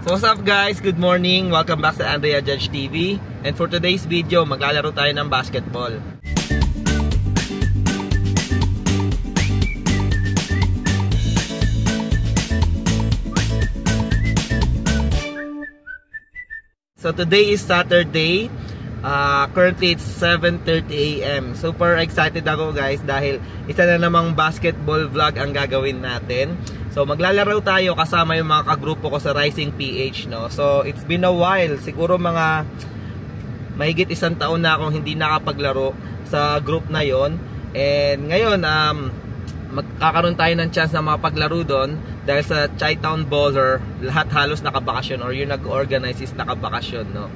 So what's up guys? Good morning! Welcome back sa Andrea Judge TV. And for today's video, maglalaro tayo ng basketball. So today is Saturday. Currently it's 7:30 AM. Super excited ako guys dahil isa na namang basketball vlog ang gagawin natin. So maglalaro tayo kasama yung mga kagrupo ko sa Rising PH, no. So it's been a while, siguro mga mahigit isang taon na akong hindi nakapaglaro sa group na yon. And ngayon magkakaroon tayo ng chance na makapaglaro doon dahil sa Chi-Town Baller lahat halos nakabakasyon or yung nag-organize is nakabakasyon, no.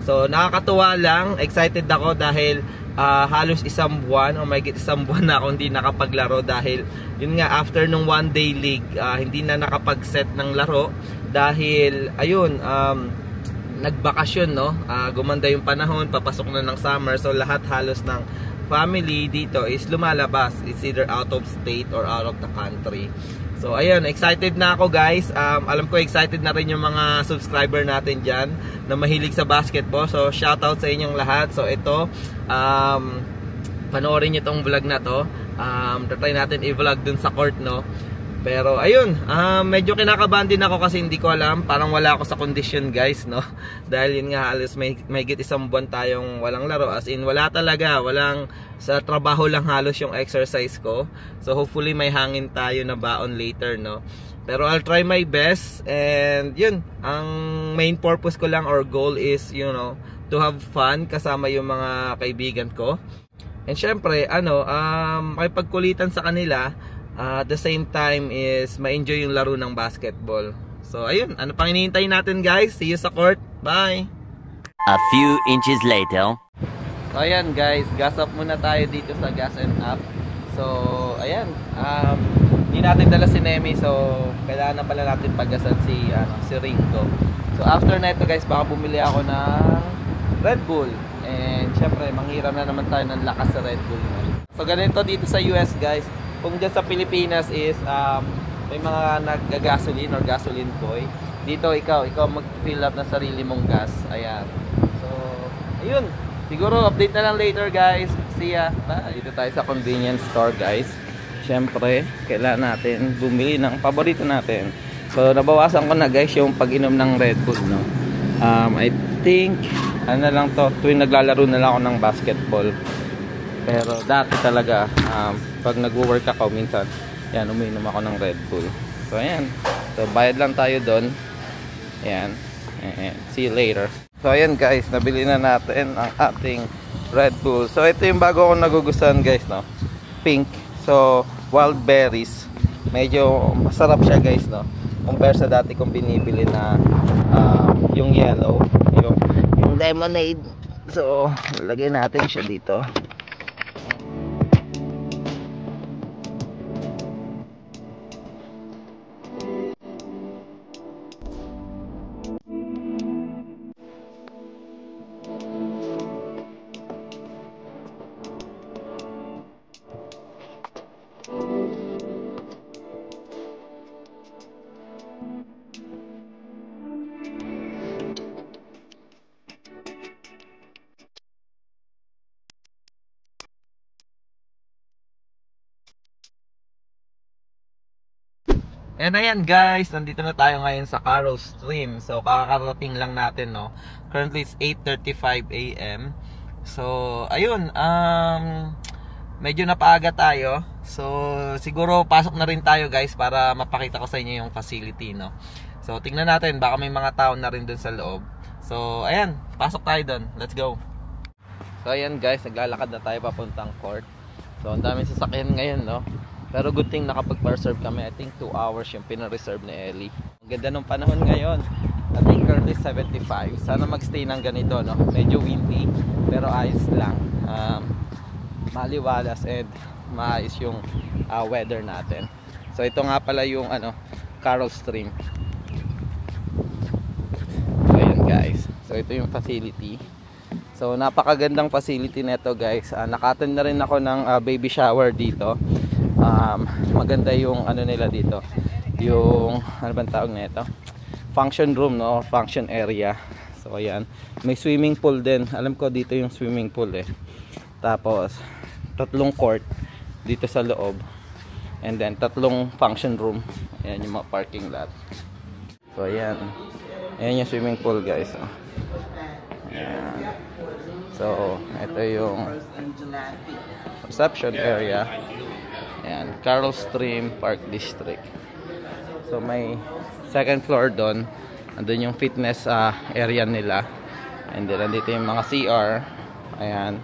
So nakakatuwa lang, excited ako dahil halos isang buwan o mahigit isang buwan na ako hindi nakapaglaro dahil yun nga after nung one day league hindi na nakapag-set ng laro dahil ayun nagbakasyon, no. Gumanda yung panahon, papasok na ng summer, so lahat halos ng family dito is lumalabas, it's either out of state or out of the country. So ayun, excited na ako guys. Alam ko excited na rin yung mga subscriber natin dyan na mahilig sa basketball. So shoutout sa inyong lahat. So ito, panoorin nyo tong vlog na to. Try natin i-vlog dun sa court, no. Pero ayun, medyo kinakabahan din ako kasi hindi ko alam, parang wala ako sa condition guys, no. Dahil yun nga halos may git isang buwan tayong walang laro, as in wala talaga, walang sa trabaho lang halos yung exercise ko. So hopefully may hangin tayo na baon later, no. Pero I'll try my best, and yun, ang main purpose ko lang or goal is, you know, to have fun kasama yung mga kaibigan ko. And syempre, makipagkulitan sa kanila. At the same time is ma-enjoy yung laro ng basketball. So ayun, ano pang hinihintay natin guys? See you sa court. Bye! A few inches later. So ayan guys, gas up muna tayo dito sa Gas and Up. So ayan, hindi natin dala si Nemi, so kailangan na pala natin paggasan si Ringo. So after na ito guys, baka bumili ako ng Red Bull. And syempre, manghiram na naman tayo ng lakas sa Red Bull. So ganito dito sa US guys. Kung dyan sa Pilipinas is may mga nag-gasoline or gasoline boy. Dito ikaw mag-fill up na sarili mong gas. Ayan. So, ayun. Siguro update na lang later guys. See ya. Dito tayo sa convenience store guys. Siyempre, kailangan natin bumili ng paborito natin. So, nabawasan ko na guys yung pag-inom ng Red Bull, no. I think, ano na lang to, tuwing naglalaro na lang ako ng basketball. Pero dati talaga, pag nagwo-work ako minsan, yan, umiinom ako ng Red Bull. So ayan, so bayad lang tayo doon. Ayan, see you later. So ayan guys, nabili na natin ang ating Red Bull. So ito yung bago akong nagugustuhan guys, no. Pink, so wild berries. Medyo masarap siya guys, no, compare sa dati kong binibili na yung yellow, yung lemonade. So lagyan natin siya dito. And ayan guys, nandito na tayo ngayon sa Carol Stream. So kakarating lang natin, no. Currently it's 8:35 AM. So ayun, medyo napaaga tayo. So siguro pasok na rin tayo guys para mapakita ko sa inyo yung facility, no. So tingnan natin, baka may mga tao na rin dun sa loob. So ayan, pasok tayo dun. Let's go. So ayan guys, naglalakad na tayo papuntang court. So ang daming sasakyan ngayon, no. Pero good thing nakapag-reserve kami. I think 2 hours yung pina-reserve ni Ellie. Ang ganda ng panahon ngayon. I think currently 75. Sana magstay ng ganito, no. Medyo windy pero ayos lang. Maliwalas and maayos yung weather natin. So ito nga pala yung Carol Stream. So ayan guys. So ito yung facility. So napakagandang facility nito guys. Naka-attend na rin ako ng baby shower dito. Maganda yung nila dito, yung ano bang tawag nito, function room, no? Function area. So ayan, may swimming pool din. Alam ko dito yung swimming pool eh. Tapos 3 court dito sa loob. And then 3 function room. Ayan yung mga parking lot. So ayan. Ayan yung swimming pool, guys. Ayan. So ito yung reception area. Ayan, Carol Stream Park District. So may second floor doon. Andun yung fitness area nila. And then andito yung mga CR. Ayan.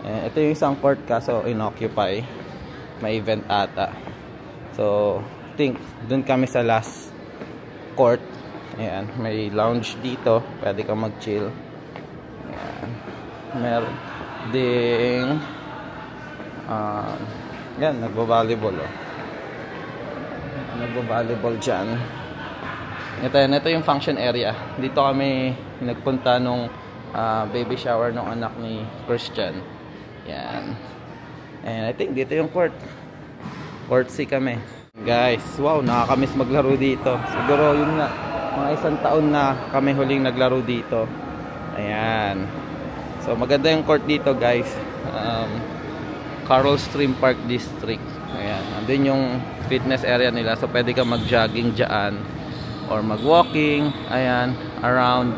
Ito yung isang court kaso inoccupy. May event ata. So I think dun kami sa last court. Ayan. May lounge dito. Pwede kang mag-chill. Ayan. Meron ding yan, nagbo-volleyball. Nagbo-volleyball dyan. Ito yung function area. Dito kami nagpunta nung baby shower ng anak ni Christian. Yan. And I think dito yung court. Court C kami. Guys, wow, nakakamiss maglaro dito. Siguro yun nga, mga 1 taon na kami huling naglaro dito. Ayan. So maganda yung court dito, guys. Carol Stream Park District. Ayan. Andun yung fitness area nila. So pwede ka mag-jogging dyan or mag-walking, ayan, around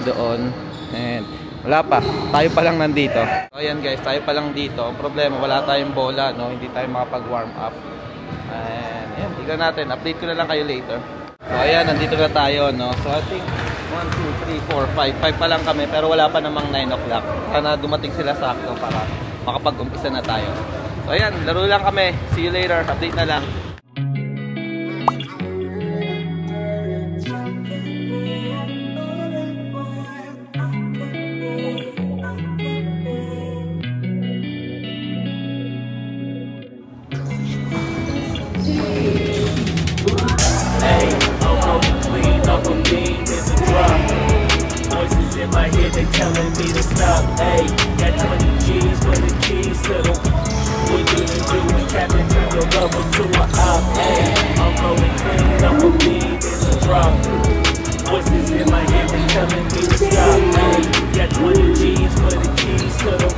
doon. And wala pa, tayo pa lang nandito. So ayan guys, tayo pa lang dito. Ang problema, wala tayong bola, no? Hindi tayo makapag-warm up. And ayan, tignan natin, update ko na lang kayo later. So ayan, nandito na tayo, no? So I think 1, 2, 3, 4, 5 pa lang kami, pero wala pa namang 9 o'clock. Sana dumating sila sakto para makapag-umpisa na tayo. So ayan, laro lang kami. See you later, update na lang. They telling me to stop, ayy. Got 20 G's for the keys to the. What you to do when Captain turn your rubber to a op, ayy. I'm rolling clean up a beat in the drop. Voices in my head, they telling me to stop, ayy. Got 20 G's for the keys to the.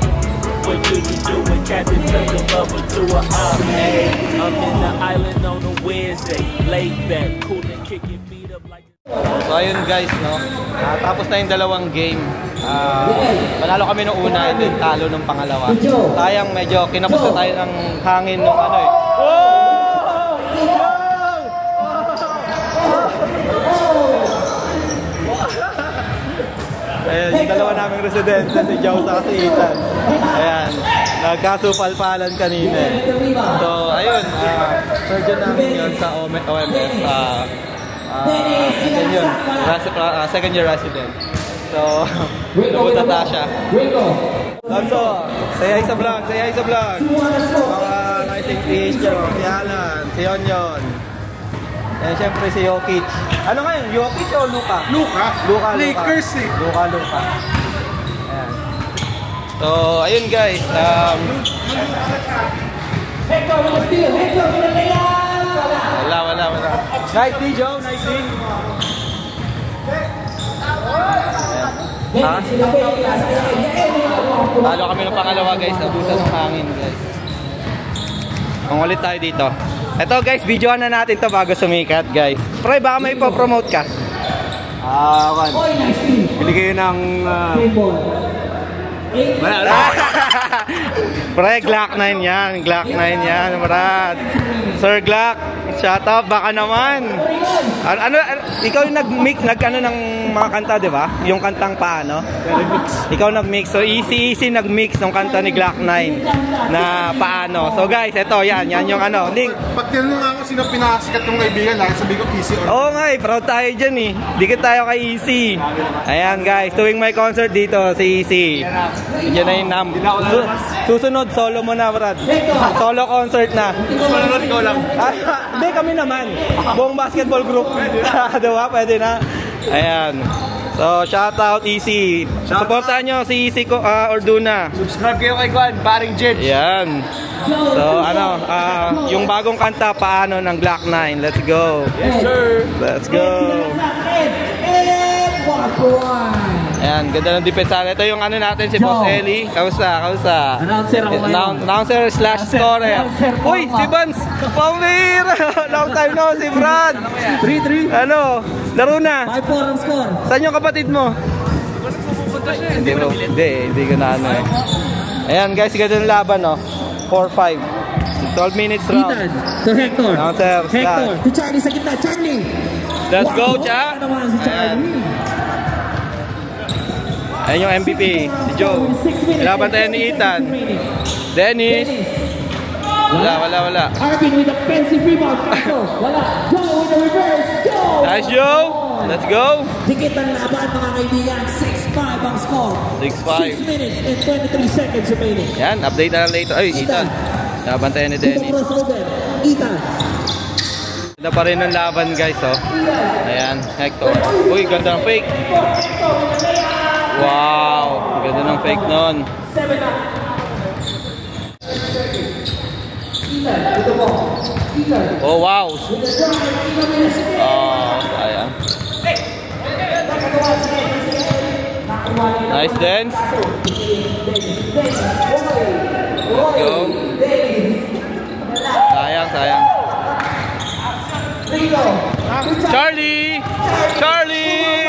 What do you do when Captain turn your rubber to a op, ayy. I'm in the island on a Wednesday, laid back, cool and kicking feet up like. So ayun guys, no, tapos na yung dalawang game. Panalo kami nung una and then talo nung pangalawa. Sayang, medyo kinapos na tayo ng hangin nung ano eh. Ayan, yung dalawa naming residente, si Joe sa si Ethan. Ayan, nagkasupalpalan kanina. So ayun, surgeon namin yun sa OMS. Second yun, second year resident. So, nabuta ta siya. Lonzo, say hi sa vlog, say hi sa vlog. Mga naising fish dyan, si Alan, si Onyon. And syempre si Jokic. Ano ngayon, Jokic o Luka? Luka. Lakers eh. Luka. Ayan. So, ayun guys. Wala. Nice D, Joe. Nice D. Ha? Talo kami ng pangalawa guys. Nabutan ng hangin guys. Ulit tayo dito. Ito guys, videoan na natin to bago sumikat guys. Pre, baka may ipopromote ka? Bili kayo ng... Pre, Glock 9 yan. Glock 9 yan, Brad. Sir Glock, shout out, baka naman. Ano, ikaw yung nag-mix ng mga kanta, di ba? Yung kantang paano? Ikaw nag-mix. So easy nag-mix ng kanta ni Glock 9 na paano. So guys, ito yan yung ano, link. Pag tinanong ako sino pinakasikat yung kaibigan, lagi sabi ko Easy or... Oo nga, proud tayo dyan eh. Dikit tayo kay Easy. Ayan guys, tuwing may concert dito si Easy. Yan na yung susunod, solo mo na, Brad. Solo concert na. Susunod ikaw lang. Hindi, kami naman. Buong basketball group. Diba? Pwede na. Ayan. So, shout out Easy. Supportahan nyo si Easy Orduna. Subscribe kayo kay Juan, Paring Jed. Ayan. So, ano, yung bagong kanta, paano ng Glock 9. Let's go. Yes, sir. Let's go. Ayan, ganda ng depensa. Ito yung ano natin, si Boss Eli. Kausa. Announcer slash scorer. Uy, si Vance! Pamira! Long time no, si Brad! 3-3. Ano? Laro na. 5-4 ang score. Saan yung kapatid mo? Hindi ko na ano eh. Ayan guys, ganda ng laban no. 4-5. 12 minutes round. Ethan to Hector. Hector to Charlie sa gitna. Charlie. Let's go, Cha! Naman si Charlie. Ayan yung MVP, si Joe. Laban tayo ni Ethan. Dennis. Wala. Arvin with a offensive rebound. Wala. Joe with the reverse. Joe. Nice, Joe. Let's go. Dikit ang laban mga kaibigan. 6-5 ang score. 6-5. 6 minutes and 23 seconds remaining. Yan, update na lang later. Ay, Ethan. Laban tayo ni Dennis. Ethan. Ganda pa rin ang laban guys, oh. Ayan, Hector. Uy, ganda ng fake. Wow, ganda ng fake nun. Oh, wow. Oh, sayang. Nice dance. Let's go. Sayang. Charlie!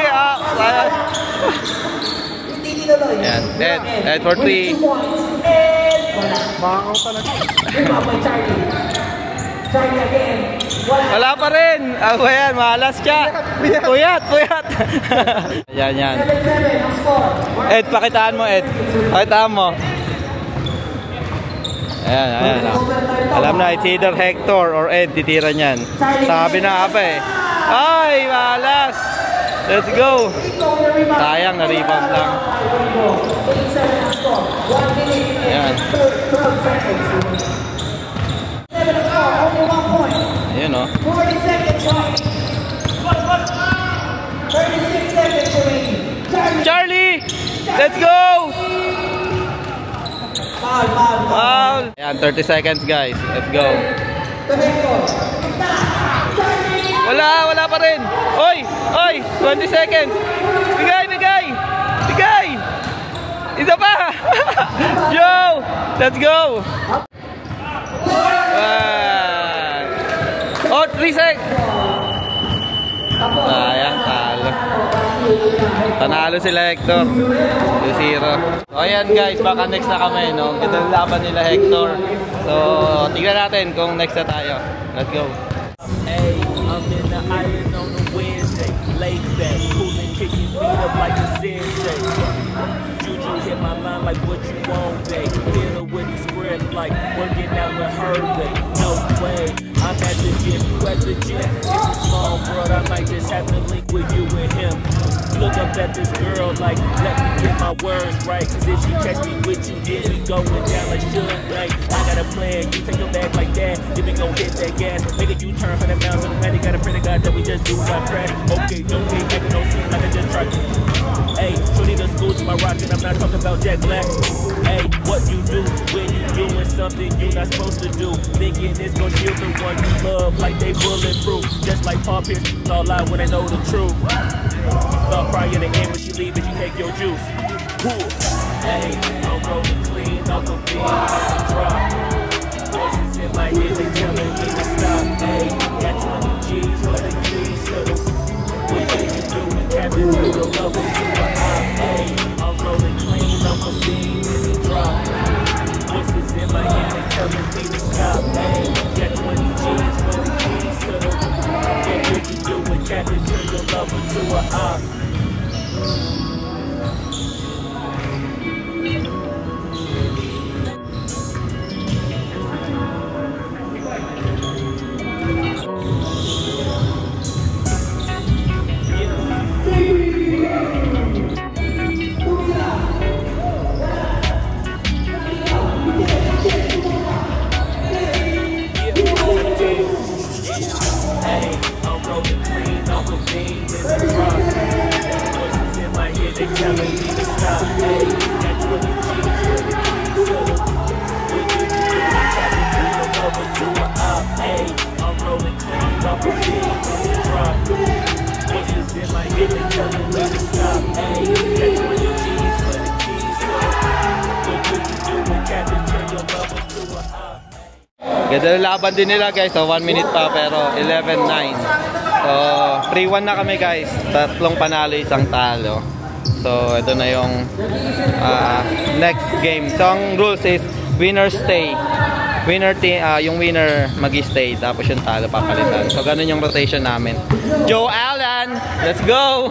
Ah, sayang. Yan, dead for 3. Wala pa rin. Ako yan, malas siya. Puyat. Yan. Ed, pakitaan mo, Ed. Pakitaan mo. Ayan. Alam na, it's either Hector or Ed, titira niyan. Sabi na apa eh. Ay, malas. Let's go. Sayang, na-rebound lang. Ayan. Ayan o. 40 seconds. Charlie! Let's go! Foul! Ayan, 30 seconds guys. Let's go. Wala pa rin. Oy! 20 seconds. Bigay! Isa pa! Yo! Let's go! 3 seconds. Sayang, talo. Panalo sila Hector. 2-0. So ayan guys, baka next na kami, no? Ganda ang laban nila Hector. So, tignan natin kung next na tayo. Let's go. Hey, I'm in the island on a Wednesday. Laid back, coolin', kicking feet up like a sensei. Juju hit my line like what you want, babe. Hit her with the script like working out with her, babe. No way, I'm at the gym, you at the gym. It's a small world, I might just have to link with you and him. Look up at this girl like, let me get my words right. Cause if she catch me with you, then we going down like Suge Knight. I got a plan, you take a bag like that, then we gon' hit that gas. Make a U-turn for the mountains of the man. Got a friend of God that we just do not crash. Okay, making no sense like I just tried to. Hey, shorty the school to my rockin', I'm not talking about Jack Black. Hey, what you do when you doing something you not supposed to do? Thinking it's gon' shield the one you love like they bulletproof. Just like Paul Pierce, all out when they know the truth. Thought prior to end when she leave and you take your juice. Cool. Hey, I'm rolling clean off a beat and drop. Voices in my head, they telling me to stop. Hey, got 20 G's for the keys to the. What do you do? Cabin to the level to a high. Hey, I'm rolling clean off a beat and drop. Voices in my head, they telling me to stop. Hey, got 20 G's for the keys to the. What do you do? Cabin to the level to a high. Voices in my head, they telling me to stop. Ayy, got 20 G's for the keys to the what do you do when Captain turn your lover to a op? Ganda na laban din nila guys. So 1 minute pa pero 11-9. So 3-1 na kami guys. 3 panalo, 1 talo. So ito na yung next game. So ang rules is winner stay. Yung winner magi-stay tapos yung talo papalitan. So ganun yung rotation namin. Joe Allen, let's go.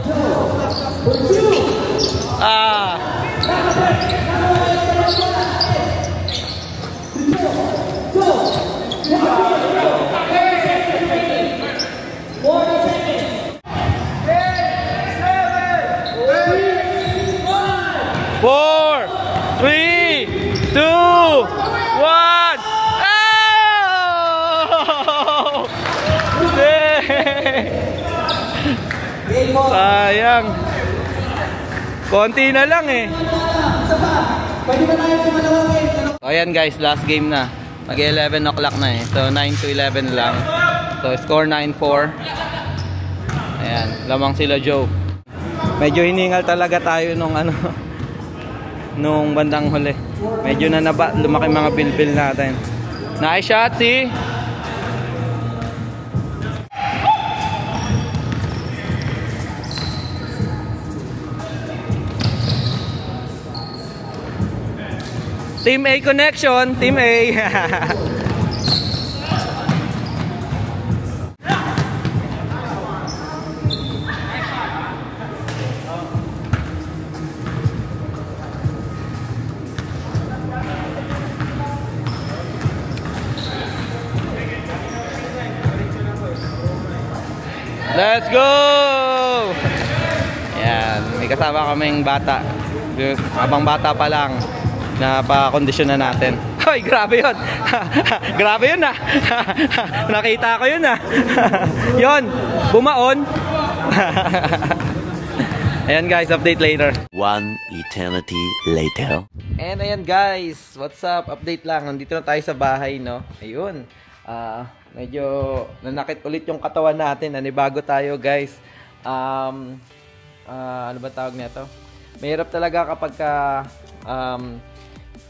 Four, 3, 2, 1. Sayang. Konti na lang eh. So ayan guys, last game na. Mag 11 o'clock na eh. So 9 to 11 lang. So score 9-4. Ayan, lamang sila Joe. Medyo hiningal talaga tayo nung nung bandang huli. Medyo na lumaki mga bilbil natin. Nice shot, see? Team A connection, Team A. Let's go! Yan, may kasama kaming bata. Abang bata pa lang. Napakondisyon na natin. Hoy, grabe yun. Grabe yun ah. Nakita ko yun ah. Yun, bumaon. Ayan guys, update later. 1 eternity later. And ayan guys, what's up? Update lang. Nandito na tayo sa bahay, no? Ayun. Medyo nanakit ulit yung katawan natin. Nanibago tayo guys. Ano ba tawag nito? Mahirap talaga kapag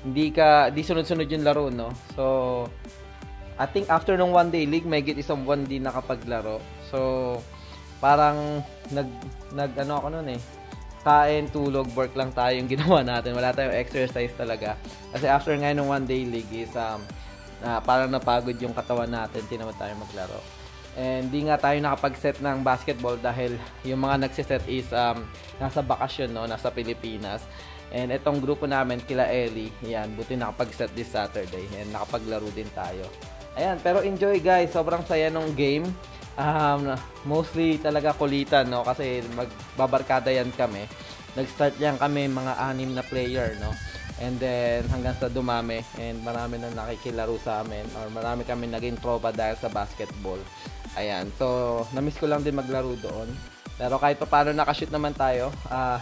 hindi sunod-sunod yung laro, no? So I think after nung one day league, may isang buwan din nakapaglaro. So parang ano ako noon eh. Kain, tulog, work lang tayo yung ginawa natin. Wala tayong exercise talaga. Kasi after ngayon ng one day league is parang napagod yung katawan natin, hindi naman tayo maglaro. And di nga tayo nakapag-set ng basketball dahil yung mga nagsiset is nasa bakasyon, no? Nasa Pilipinas. And itong grupo namin, kila Ellie, yan, buti nakapag-set this Saturday. And nakapaglaro din tayo. Ayan, pero enjoy guys, sobrang saya nung game. Mostly talaga kulitan, no? Kasi magbabarkada yan kami. Nag-start yan kami mga 6 na player, no? And then hanggang sa dumami and marami na nakikilaro sa amin or marami kami naging tropa dahil sa basketball. Ayan, so na-miss ko lang din maglaro doon. Pero kahit pa paano nakashoot naman tayo,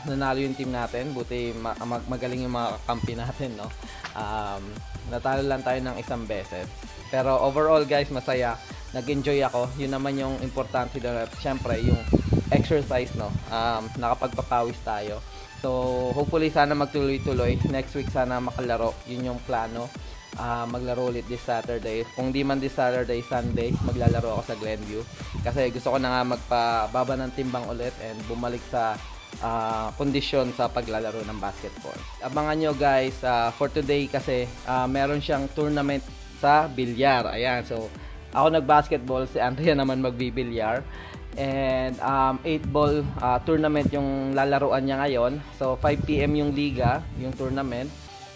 nanalo yung team natin. Buti magaling yung mga kampi natin, no? Natalo lang tayo ng 1 beses. Pero overall guys, masaya. Nag-enjoy ako. Yun naman yung importante doon. Siyempre, yung exercise, no? Nakapagpapawis tayo. So, hopefully sana magtuloy-tuloy. Next week sana makalaro. Yun yung plano. Maglaro ulit this Saturday. Kung di man this Saturday, Sunday, maglalaro ako sa Glenview. Kasi gusto ko na nga magpababa ng timbang ulit and bumalik sa kondisyon sa paglalaro ng basketball. Abangan nyo guys, for today kasi meron siyang tournament sa bilyar. Ayan, so ako nag-basketball, si Andrea naman magbibilyar. And 8-ball tournament yung lalaruan niya ngayon. So 5 PM yung liga, yung tournament.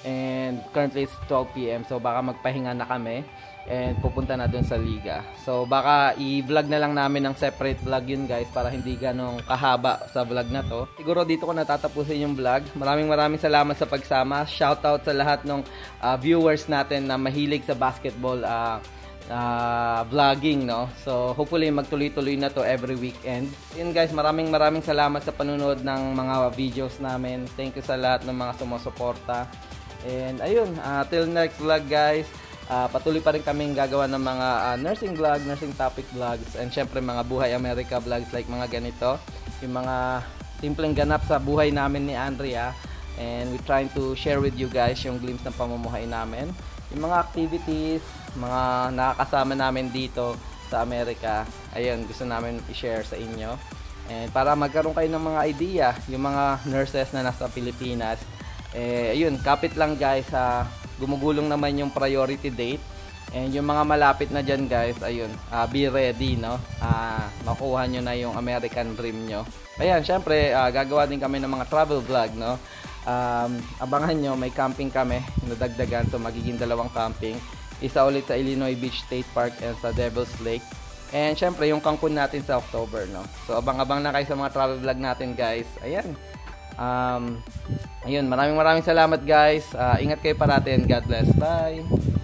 And currently it's 12 PM. So baka magpahinga na kami and pupunta na dun sa liga. So baka i-vlog na lang namin ng separate vlog yun guys para hindi ganong kahaba sa vlog na to. Siguro dito ko natatapusin yung vlog. Maraming salamat sa pagsama. Shoutout sa lahat ng viewers natin na mahilig sa basketball vlogging, no? So hopefully magtuloy-tuloy na to every weekend. Yun guys, maraming salamat sa panonood ng mga videos namin. Thank you sa lahat ng mga sumusuporta. And ayun, till next vlog guys. Patuloy pa rin kaming gagawa ng mga nursing vlog, nursing topic vlogs, and syempre mga Buhay America vlogs like mga ganito. Yung mga simpleng ganap sa buhay namin ni Andrea. And we trying to share with you guys yung glimpse ng pamumuhay namin. Yung mga activities, mga nakakasama namin dito sa Amerika. Ayun, gusto namin i-share sa inyo. And para magkaroon kayo ng mga idea, yung mga nurses na nasa Pilipinas. Ayun, kapit lang guys, gumugulong naman yung priority date. And yung mga malapit na dyan guys, ayun, be ready, no? Makuha nyo na yung American dream nyo. Ayan, syempre, gagawa din kami ng mga travel vlog, no? Abangan nyo, may camping kami, nadagdagan, so magiging 2 camping. Isa ulit sa Illinois Beach State Park and sa Devil's Lake. And syempre, yung Cancun natin sa October, no? So, abang-abang na kayo sa mga travel vlog natin, guys. Ayan. Ayun, maraming salamat, guys. Ingat kayo parati and God bless. Bye!